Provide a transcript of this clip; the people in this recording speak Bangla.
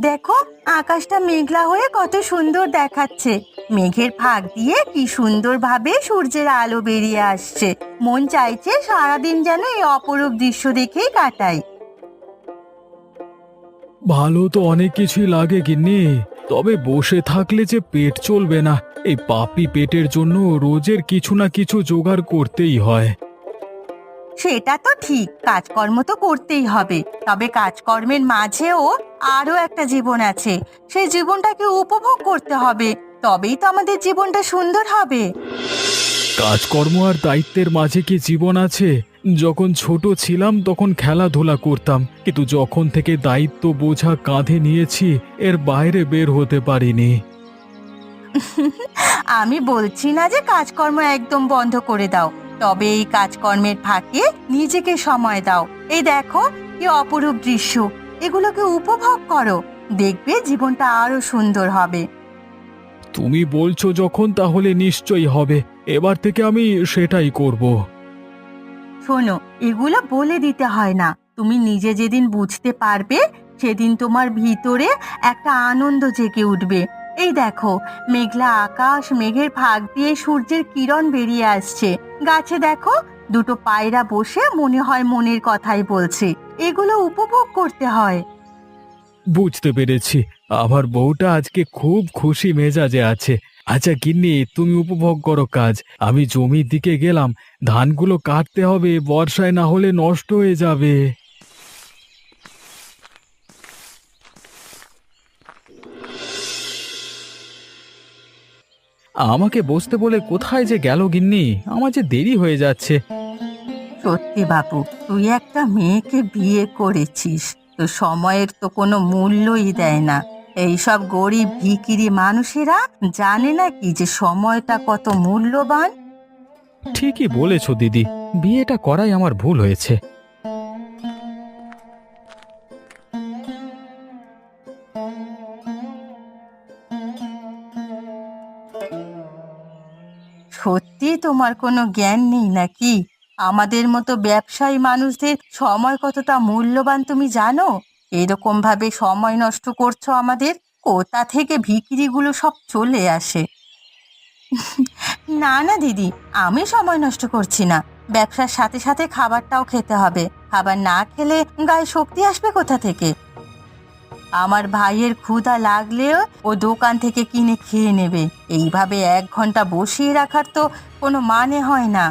দেখো, আকাশটা মেঘলা হয়ে কত সুন্দর দেখাচ্ছে। মেঘের ফাঁক দিয়ে কি সুন্দরভাবে সূর্যের আলো বেরিয়ে আসছে। মন চাইছে সারাদিন যেন এই অপরূপ দৃশ্য দেখেই কাটাই। ভালো তো অনেক কিছুই লাগে গিন্নি, তবে বসে থাকলে যে পেট চলবে না। এই পাপি পেটের জন্য রোজের কিছু না কিছু জোগাড় করতেই হয়। সেটা তো ঠিক, কাজকর্ম তো করতেই হবে, তবে কাজকর্মের মাঝেও আরো একটা জীবন আছে। সেই জীবনটাকে উপভোগ করতে হবে, তবেই তো আমাদের জীবনটা সুন্দর হবে। কাজকর্ম আর দায়িত্বের মাঝে কি জীবন আছে? যখন ছোট ছিলাম তখন খেলাধুলা করতাম, কিন্তু যখন থেকে দায়িত্ব বোঝা কাঁধে নিয়েছি এর বাইরে বের হতে পারিনি। আমি বলছি না যে কাজকর্ম একদম বন্ধ করে দাও, তবে এই কাজকর্মের ফাঁকে নিজেকে সময় দাও। এই দেখো, কি অপরূপ দৃশ্য, এগুলোকে উপভোগ করো। দেখবে জীবনটা আরো সুন্দর হবে। তুমি বলছো যখন, তাহলে নিশ্চয়ই হবে। এবার থেকে আমি সেটাই করব। শোনো, এগুলো বলে দিতে হয় না, তুমি নিজে যেদিন বুঝতে পারবে সেদিন তোমার ভিতরে একটা আনন্দ জেগে উঠবে। এই দেখো, মেঘলা আকাশ, মেঘের ফাঁক দিয়ে সূর্যের কিরণ বেরিয়ে আসছে। গাছে দেখো, দুটো পায়রা বসে মনে হয় মনের কথাই বলছে। এগুলো উপভোগ করতে হয়। বুঝতে পেরেছি। আমার বউটা আজকে খুব খুশি মেজাজে আছে। আচ্ছা গিন্নি, তুমি উপভোগ করো কাজ, আমি জমির দিকে গেলাম। ধানগুলো কাটতে হবে, বর্ষায় না হলে নষ্ট হয়ে যাবে। আমাকে বসতে বলে কোথায় যে গেল গিন্নি? আমার যে দেরি হয়ে যাচ্ছে। সত্যি বাবু, তুই একটা মেয়েকে বিয়ে করেছিস, তো সময়ের তো কোনো মূল্যই দেয় না। এইসব গরিব ভিখিরি মানুষেরা জানে না কি যে সময়টা কত মূল্যবান। ঠিকই বলেছো দিদি, বিয়েটা করাই আমার ভুল হয়েছে। সত্যি তোমার কোনো জ্ঞান নেই নাকি? আমাদের মতো ব্যবসায়ী মানুষদের সময় কতটা মূল্যবান তুমি জানো? এরকম ভাবে সময় নষ্ট করছো আমাদের। কোথা থেকে ভিখিরিগুলো সব চলে আসে? না না দিদি, আমি সময় নষ্ট করছি না। ব্যবসার সাথে সাথে খাবারটাও খেতে হবে। খাবার না খেলে গায়ে শক্তি আসবে কোথা থেকে? আমার ভাইয়ের ক্ষুধা লাগলেও ও দোকান থেকে কিনে খেয়ে নেবে। এইভাবে 1 ঘন্টা বসিয়ে রাখার তো কোনো মানে হয় না।